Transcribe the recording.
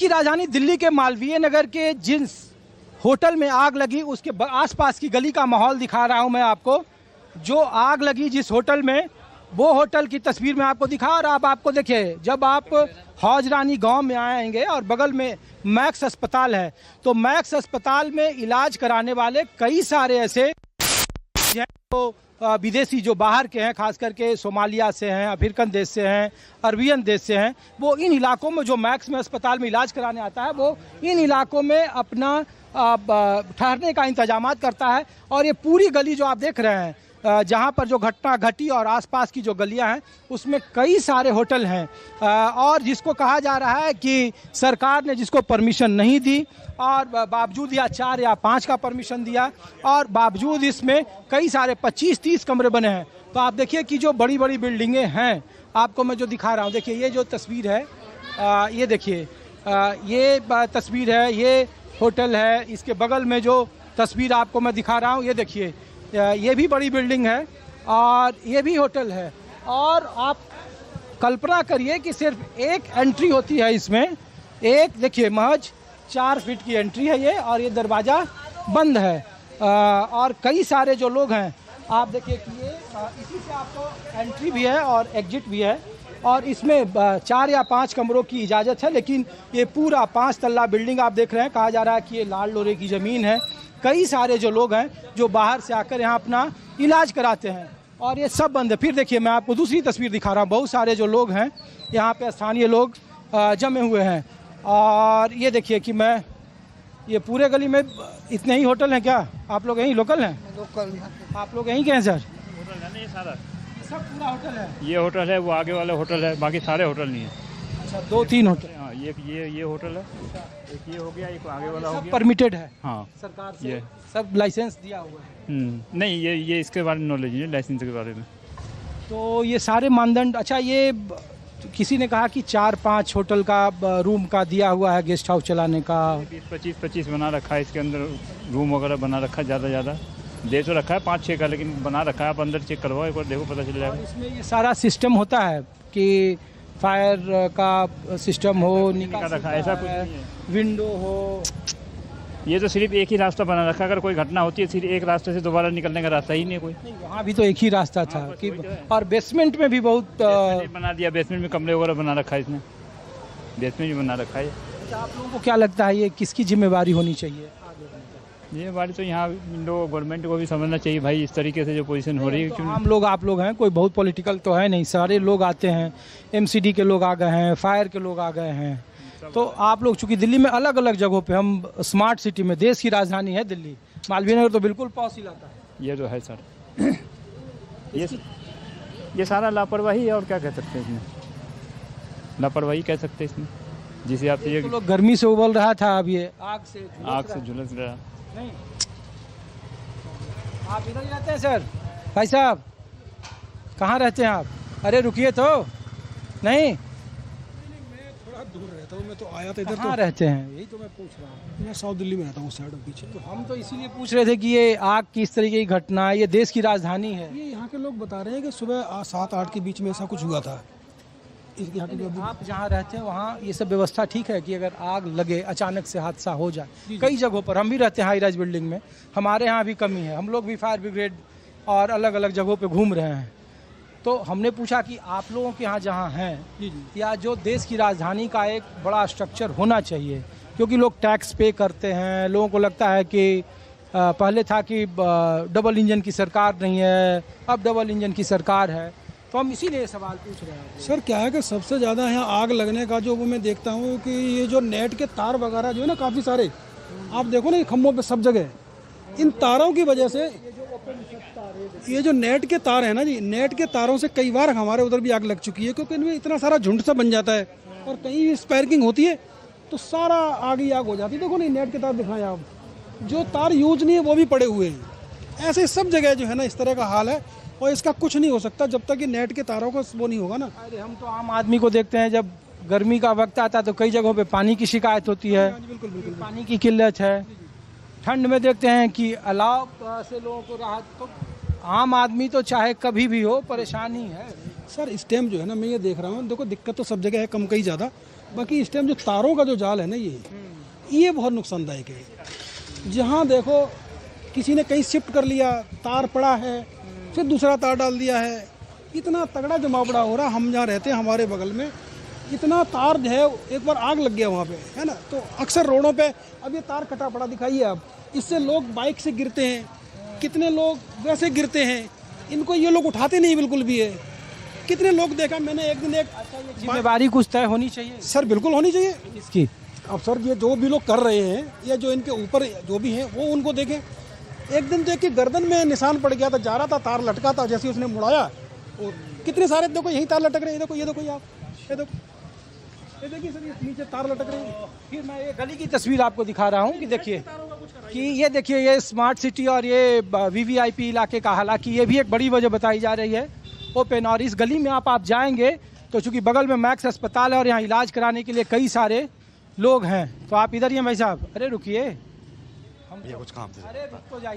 की राजधानी दिल्ली के मालवीय नगर के जिस होटल में आग लगी उसके आसपास की गली का माहौल दिखा रहा हूं मैं आपको। जो आग लगी जिस होटल में, वो होटल की तस्वीर मैं आपको दिखा। और अब आपको देखिए, जब आप हौजरानी गांव में आएंगे और बगल में मैक्स अस्पताल है, तो मैक्स अस्पताल में इलाज कराने वाले कई सारे ऐसे जो विदेशी जो बाहर के हैं, खास करके सोमालिया से हैं, अफ्रीकन देश से हैं, अरबियन देश से हैं, वो इन इलाकों में जो मैक्स में अस्पताल में इलाज कराने आता है, वो इन इलाकों में अपना ठहरने का इंतजाम करता है। और ये पूरी गली जो आप देख रहे हैं, जहाँ पर जो घटना घटी और आसपास की जो गलियां हैं, उसमें कई सारे होटल हैं। और जिसको कहा जा रहा है कि सरकार ने जिसको परमिशन नहीं दी, और बावजूद या 4 या 5 का परमिशन दिया, और बावजूद इसमें कई सारे 25-30 कमरे बने हैं। तो आप देखिए कि जो बड़ी बड़ी बिल्डिंगें हैं, आपको मैं जो दिखा रहा हूँ, देखिए ये जो तस्वीर है, ये देखिए, ये तस्वीर है, ये होटल है। इसके बगल में जो तस्वीर आपको मैं दिखा रहा हूँ, ये देखिए, ये भी बड़ी बिल्डिंग है और ये भी होटल है। और आप कल्पना करिए कि सिर्फ एक एंट्री होती है इसमें, एक देखिए महज 4 फीट की एंट्री है ये, और ये दरवाज़ा बंद है। और कई सारे जो लोग हैं, आप देखिए कि ये इसी से आपको एंट्री भी है और एग्जिट भी है। और इसमें 4 या 5 कमरों की इजाज़त है, लेकिन ये पूरा 5 तल्ला बिल्डिंग आप देख रहे हैं। कहा जा रहा है कि ये लाल लोरे की ज़मीन है। कई सारे जो लोग हैं जो बाहर से आकर यहाँ अपना इलाज कराते हैं, और ये सब बंद है। फिर देखिए, मैं आपको दूसरी तस्वीर दिखा रहा हूँ। बहुत सारे जो लोग हैं यहाँ पे, स्थानीय लोग जमे हुए हैं। और ये देखिए कि मैं, ये पूरे गली में इतने ही होटल हैं क्या? आप लोग यहीं लोकल हैं? लोकल। आप लोग यहीं के हैं सर? होटल है ना ये सारा, सब पूरा होटल है? ये होटल है, वो आगे वाला होटल है, बाकी सारे होटल नहीं है। अच्छा, 2-3 होटल। हाँ, ये होटल है, एक ये हो गया, एक आगे वाला हो सब गया। परमिटेड है हाँ सरकार से? ये सब लाइसेंस दिया हुआ है? नहीं, ये इसके बारे में नॉलेज नहीं है, लाइसेंस के बारे में। तो ये सारे मानदंड, अच्छा, ये किसी ने कहा कि 4-5 होटल का रूम का दिया हुआ है गेस्ट हाउस चलाने का। 20-25 बना रखा है इसके अंदर, रूम वगैरह बना रखा है, ज़्यादा दे तो रखा है 5-6 का, लेकिन बना रखा है। आप अंदर चेक करवाओ एक बार, देखो पता चल जाएगा। इसमें ये सारा सिस्टम होता है कि फायर का सिस्टम हो, निकाल रखा है, ऐसा कुछ नहीं है। विंडो हो? ये तो सिर्फ एक ही रास्ता बना रखा है, अगर कोई घटना होती है सिर्फ एक रास्ते से दोबारा निकलने का रास्ता ही नहीं है कोई। नहीं, वहाँ भी तो एक ही रास्ता था बस कि, वही तो है। और बेसमेंट में भी बहुत बना दिया, बेसमेंट में कमरे वगैरह बना रखा है इसने, बेसमेंट भी बना रखा है। अच्छा, आप लोगों को क्या लगता है ये किसकी जिम्मेवारी होनी चाहिए? ये बात तो यहाँ लोग, गवर्नमेंट को भी समझना चाहिए भाई, इस तरीके से जो पोजीशन हो रही है। तो आम लोग आप लोग हैं, कोई बहुत पॉलिटिकल तो है नहीं, सारे लोग आते हैं। एमसीडी के लोग आ गए हैं, फायर के लोग आ गए हैं। तो आप लोग चूंकि दिल्ली में अलग अलग जगहों पे, हम स्मार्ट सिटी में, देश की राजधानी है दिल्ली, मालवीय नगर तो बिल्कुल पॉश इलाका है। ये तो है सर, ये सारा लापरवाही है, और क्या कह सकते हैं इसमें, लापरवाही कह सकते हैं इसमें। जिसे आप तो लोग गर्मी से उबल रहा था, अब ये आग से झुलस रहा। नहीं, आप इधर ही रहते हैं सर? भाई साहब, कहाँ रहते हैं आप? अरे रुकिए तो, नहीं मैं थोड़ा दूर रहता हूँ, मैं तो आया था इधर। कहाँ रहते हैं? यही तो मैं पूछ रहा हूँ। मैं साउथ दिल्ली में रहता हूँ, साइड पीछे। तो हम तो इसीलिए पूछ रहे थे कि ये आग किस तरीके की घटना है, ये देश की राजधानी है। ये यहाँ के लोग बता रहे हैं कि सुबह 7-8 के बीच में ऐसा कुछ हुआ था। यहाँ के आप जहाँ रहते हैं वहाँ ये सब व्यवस्था ठीक है कि अगर आग लगे, अचानक से हादसा हो जाए? कई जगहों पर, हम भी रहते हैं हाई राइज बिल्डिंग में, हमारे यहाँ भी कमी है। हम लोग भी फायर ब्रिगेड और अलग अलग जगहों पे घूम रहे हैं। तो हमने पूछा कि आप लोगों के यहाँ जहाँ हैं, या जो देश की राजधानी का एक बड़ा स्ट्रक्चर होना चाहिए, क्योंकि लोग टैक्स पे करते हैं, लोगों को लगता है कि पहले था कि डबल इंजन की सरकार नहीं है, अब डबल इंजन की सरकार है। तो हम इसीलिए सवाल पूछ रहे हैं। सर क्या है कि सबसे ज़्यादा यहाँ आग लगने का जो वो मैं देखता हूँ कि ये जो नेट के तार वगैरह जो है ना, काफ़ी सारे आप देखो ना, ये खम्भों पे सब जगह, इन तारों की वजह से, ये जो नेट के तार है ना जी, नेट के तारों से कई बार हमारे उधर भी आग लग चुकी है, क्योंकि इनमें इतना सारा झुंड सा बन जाता है और कहीं स्पार्किंग होती है तो सारा आग ही आग हो जाती है। देखो नहीं, नेट के तार दिखाएं आप, जो तार यूज नहीं है वो भी पड़े हुए हैं। ऐसे सब जगह जो है ना, इस तरह का हाल है, और इसका कुछ नहीं हो सकता जब तक कि नेट के तारों का वो नहीं होगा ना। अरे हम तो आम आदमी को देखते हैं, जब गर्मी का वक्त आता है तो कई जगहों पे पानी की शिकायत होती है। बिल्कुल बिल्कुल, पानी की किल्लत है। ठंड में देखते हैं कि अलाव से लोगों को राहत। तो आम आदमी तो चाहे कभी भी हो, परेशानी है। सर इस टाइम जो है ना, मैं ये देख रहा हूँ, देखो दिक्कत तो सब जगह है, कम कहीं ज़्यादा, बाकी इस टाइम जो तारों का जो जाल है ना, ये बहुत नुकसानदायक है। जहाँ देखो किसी ने कहीं शिफ्ट कर लिया, तार पड़ा है, फिर दूसरा तार डाल दिया है, इतना तगड़ा जमावड़ा हो रहा। हम जहाँ रहते हैं हमारे बगल में इतना तार जो है, एक बार आग लग गया वहाँ पे, है ना। तो अक्सर रोडों पे अब ये तार कटा पड़ा दिखाइए आप, इससे लोग बाइक से गिरते हैं, कितने लोग वैसे गिरते हैं, इनको ये लोग उठाते नहीं बिल्कुल भी है। कितने लोग देखा मैंने एक दिन, एक जिम्मेवारी कुछ तय होनी चाहिए सर बिल्कुल होनी चाहिए इसकी। अब सर ये जो भी लोग कर रहे हैं या जो इनके ऊपर जो भी हैं वो उनको देखें। एक दिन देख के गर्दन में निशान पड़ गया था, जा रहा था, तार लटका था, जैसे उसने मुड़ाया और कितने सारे देखो यही तार लटक रहे हैं। देखो ये देखो, ये देखो, ये देखिए सर, ये नीचे तार लटक रही है। फिर मैं ये गली की तस्वीर आपको दिखा रहा हूँ कि देखिए कि ये देखिए ये स्मार्ट सिटी और ये वीवीआईपी इलाके का, हालांकि ये भी एक बड़ी वजह बताई जा रही है ओपन। और इस गली में आप जाएंगे तो चूंकि बगल में मैक्स अस्पताल है और यहाँ इलाज कराने के लिए कई सारे लोग हैं, तो आप इधर ही हैं भाई साहब। अरे रुकिए, ये कुछ काम से अरे रुक तो जाइए।